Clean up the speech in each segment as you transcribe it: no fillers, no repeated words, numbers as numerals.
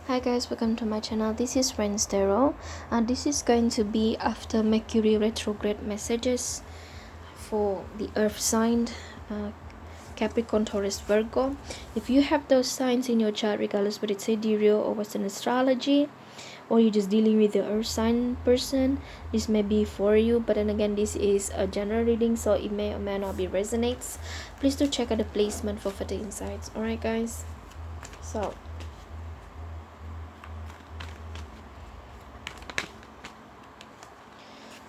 Hi guys, welcome to my channel. This is Renstero, and this is going to be after Mercury retrograde messages for the Earth sign, uh, Capricorn, Taurus, Virgo. If you have those signs in your chart, regardless whether it's sidereal or Western astrology, or you're just dealing with the Earth sign person, this may be for you. But then again, this is a general reading, so it may or may not be resonates. Please do check out the placement for further insights. Alright, guys. So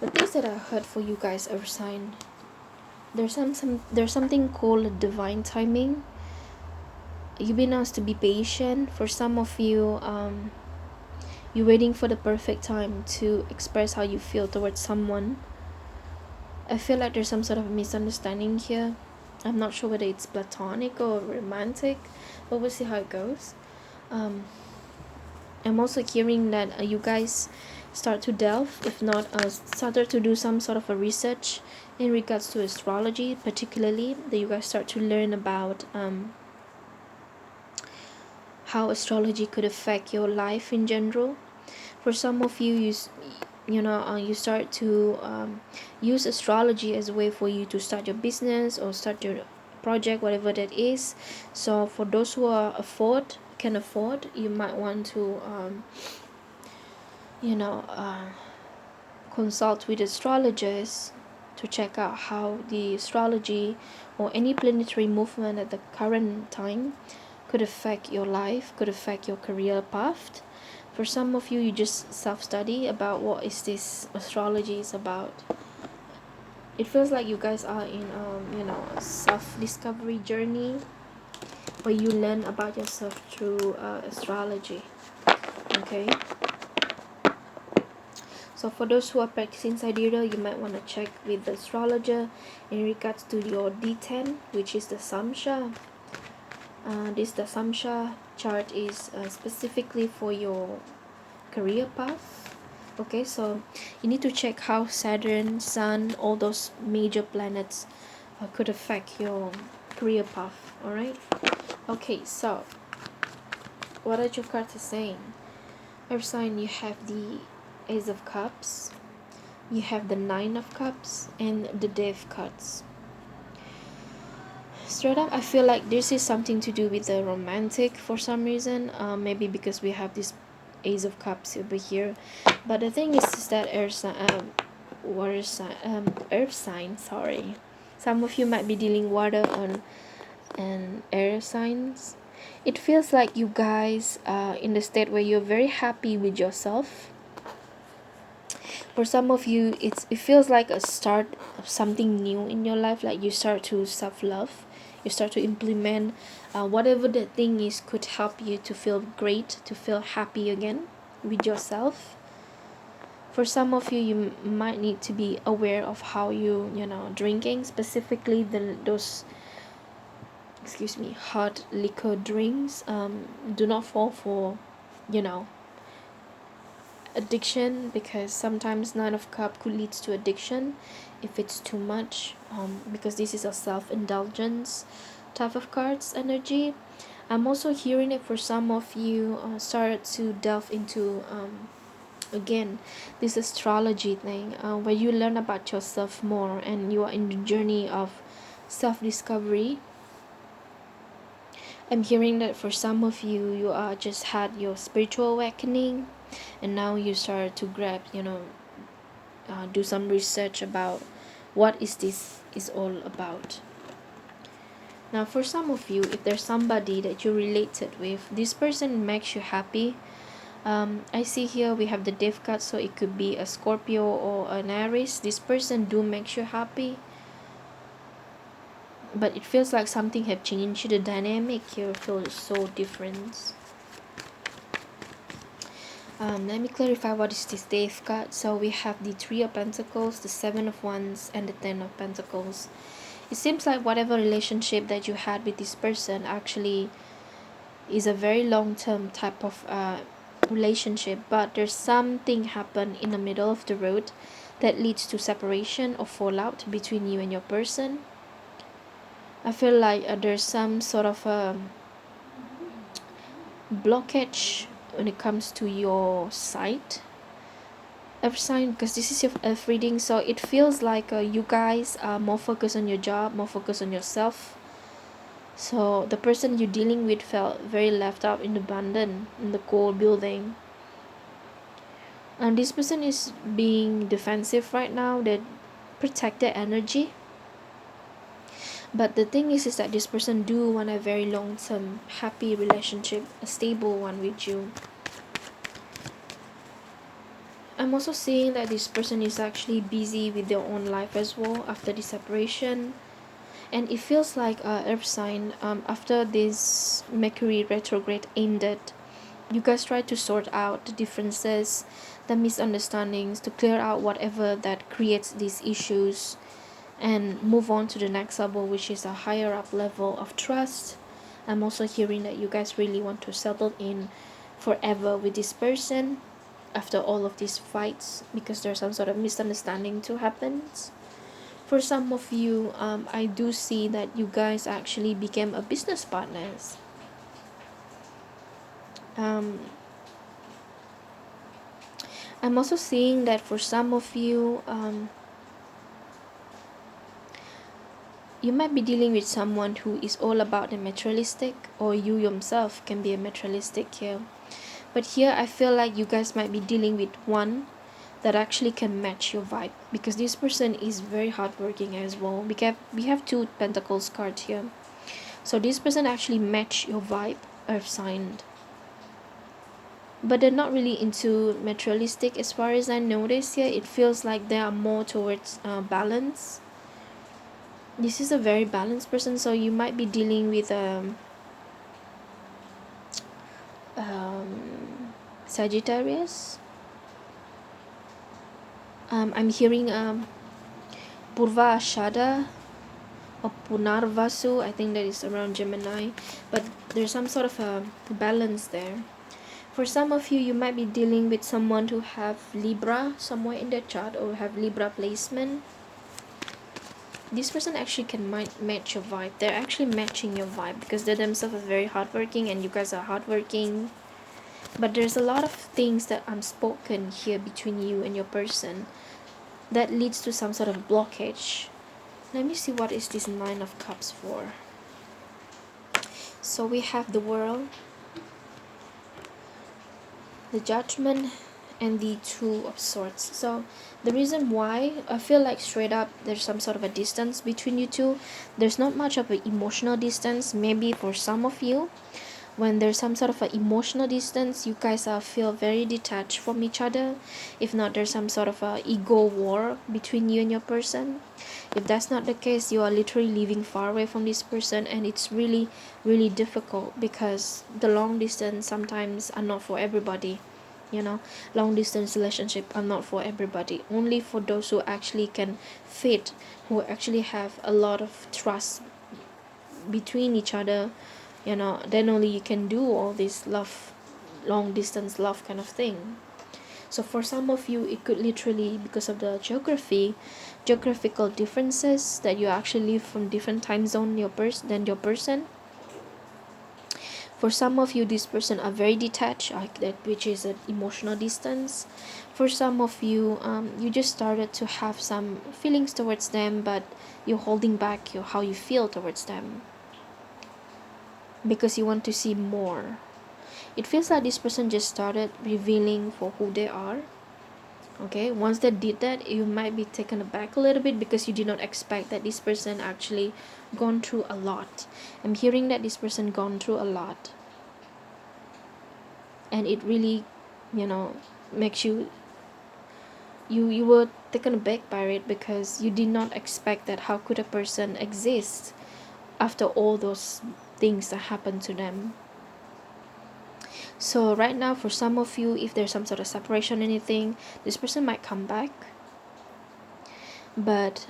the things that I heard for you guys, Earth sign, there's something called divine timing. You've been asked to be patient. For some of you, you're waiting for the perfect time to express how you feel towards someone. I feel like there's some sort of misunderstanding here. I'm not sure whether it's platonic or romantic, but we'll see how it goes. I'm also hearing that you guys start to delve, if not started to do some sort of a research in regards to astrology, particularly that you guys start to learn about how astrology could affect your life in general. For some of you, you start to use astrology as a way for you to start your business or start your project, whatever that is. So for those who can afford, you might want to you know consult with astrologers to check out how the astrology or any planetary movement at the current time could affect your life, could affect your career path. For some of you, you just self-study about what is this astrology is about. It feels like you guys are in a self-discovery journey where you learn about yourself through astrology. Okay, so for those who are practicing sidereal, you might want to check with the astrologer in regards to your D10, which is the Samsha. This the Samsha chart is specifically for your career path. Okay, so you need to check how Saturn, Sun, all those major planets could affect your career path. All right. Okay, so what are your cards saying? Earth sign, you have the Ace of Cups, you have the Nine of Cups, and the Death cards. Straight up, I feel like this is something to do with the romantic for some reason. Maybe because we have this Ace of Cups over here. But the thing is that earth sign. Sorry, some of you might be dealing water on and air signs. It feels like you guys are in the state where you're very happy with yourself. For some of you, it feels like a start of something new in your life. Like you start to self-love, you start to implement whatever the thing is could help you to feel great, to feel happy again with yourself. For some of you, you might need to be aware of how drinking, specifically those hot liquor drinks. Do not fall for you know addiction, because sometimes Nine of Cup could lead to addiction if it's too much, because this is a self-indulgence type of cards energy. I'm also hearing it for some of you start to delve into again this astrology thing, where you learn about yourself more and you are in the journey of self-discovery. I'm hearing that for some of you, you are just had your spiritual awakening, and now you start to grab, do some research about what is this is all about. Now, for some of you, if there's somebody that you related with, this person makes you happy. I see here we have the Death card, so it could be a Scorpio or an Aries. This person do makes you happy, but it feels like something have changed. The dynamic here feels so different. Let me clarify what is this Death card. So we have the Three of Pentacles, the Seven of Wands, and the Ten of Pentacles. It seems like whatever relationship that you had with this person actually is a very long-term type of relationship, but there's something happen in the middle of the road that leads to separation or fallout between you and your person. I feel like there's some sort of blockage when it comes to your sight, earth sign, because this is your earth reading. So it feels like you guys are more focused on your job, more focused on yourself. So the person you're dealing with felt very left out in abandoned in the cold building, and this person is being defensive right now. They protect their energy, but the thing is that this person do want a very long-term happy relationship, a stable one with you. I'm also seeing that this person is actually busy with their own life as well after the separation. And it feels like earth sign, after this Mercury retrograde ended, you guys try to sort out the differences, the misunderstandings, to clear out whatever that creates these issues and move on to the next level, which is a higher up level of trust. I'm also hearing that you guys really want to settle in forever with this person after all of these fights, because there's some sort of misunderstanding to happen. For some of you, I do see that you guys actually became a business partners. I'm also seeing that for some of you, you might be dealing with someone who is all about the materialistic, or you yourself can be a materialistic here. But here I feel like you guys might be dealing with one that actually can match your vibe, because this person is very hardworking as well. We have two pentacles cards here, so this person actually match your vibe, earth sign, but they're not really into materialistic as far as I notice here. It feels like they are more towards balance. This is a very balanced person, so you might be dealing with Sagittarius. I'm hearing Purva Ashada or Punarvasu. I think that is around Gemini, but there's some sort of a balance there. For some of you, you might be dealing with someone who have Libra somewhere in their chart, or have Libra placement. This person actually can match your vibe. They're actually matching your vibe because they themselves are very hardworking and you guys are hardworking. But there's a lot of things that unspoken here between you and your person that leads to some sort of blockage. Let me see, what is this Nine of Cups for? So we have the World, the Judgment, and the Two of Swords. So the reason why I feel like straight up there's some sort of a distance between you two, there's not much of an emotional distance. Maybe for some of you, when there's some sort of an emotional distance, you guys feel very detached from each other. If not, there's some sort of a ego war between you and your person. If that's not the case, you are literally living far away from this person, and it's really really difficult because the long distance sometimes are not for everybody. Long distance relationship are not for everybody, only for those who actually can fit, who actually have a lot of trust between each other. Then only you can do all this love, long distance love kind of thing. So for some of you, it could literally, because of the geographical differences, that you actually live from different time zone than your person. For some of you, this person are very detached, like that, which is an emotional distance. For some of you, you just started to have some feelings towards them, but you're holding back how you feel towards them because you want to see more. It feels like this person just started revealing for who they are. Okay, once they did that, you might be taken aback a little bit because you did not expect that this person actually gone through a lot. I'm hearing that this person gone through a lot, and it really makes you were taken aback by it because you did not expect that. How could a person exist after all those things that happened to them? So right now, for some of you, if there's some sort of separation, anything, this person might come back, but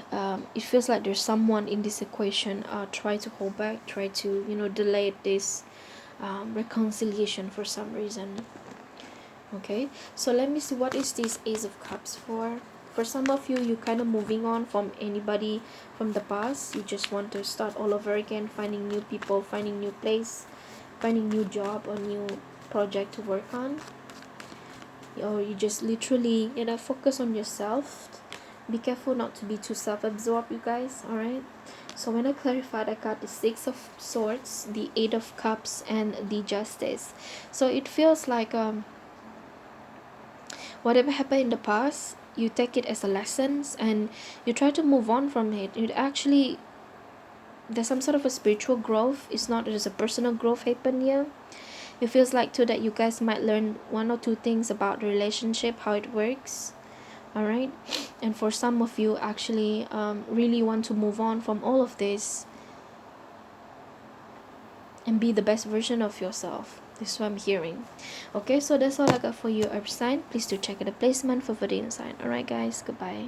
it feels like there's someone in this equation try to hold back, try to delay this reconciliation for some reason. Okay, so let me see, what is this Ace of Cups for? For some of you, you kind of moving on from anybody from the past. You just want to start all over again, finding new people, finding new place, finding new job, or new project to work on, or you just literally, you know, focus on yourself. Be careful not to be too self-absorbed, you guys. All right. So when I clarified, I got the Six of Swords, the Eight of Cups, and the Justice. So it feels like whatever happened in the past, you take it as a lesson and you try to move on from it. It actually, there's some sort of a spiritual growth. It's not just a personal growth happen here. It feels like too that you guys might learn one or two things about the relationship, how it works. All right. And for some of you actually really want to move on from all of this and be the best version of yourself. This is what I'm hearing. Okay, so that's all I got for you, Earth sign. Please do check out the placement for further insight. Alright guys, goodbye.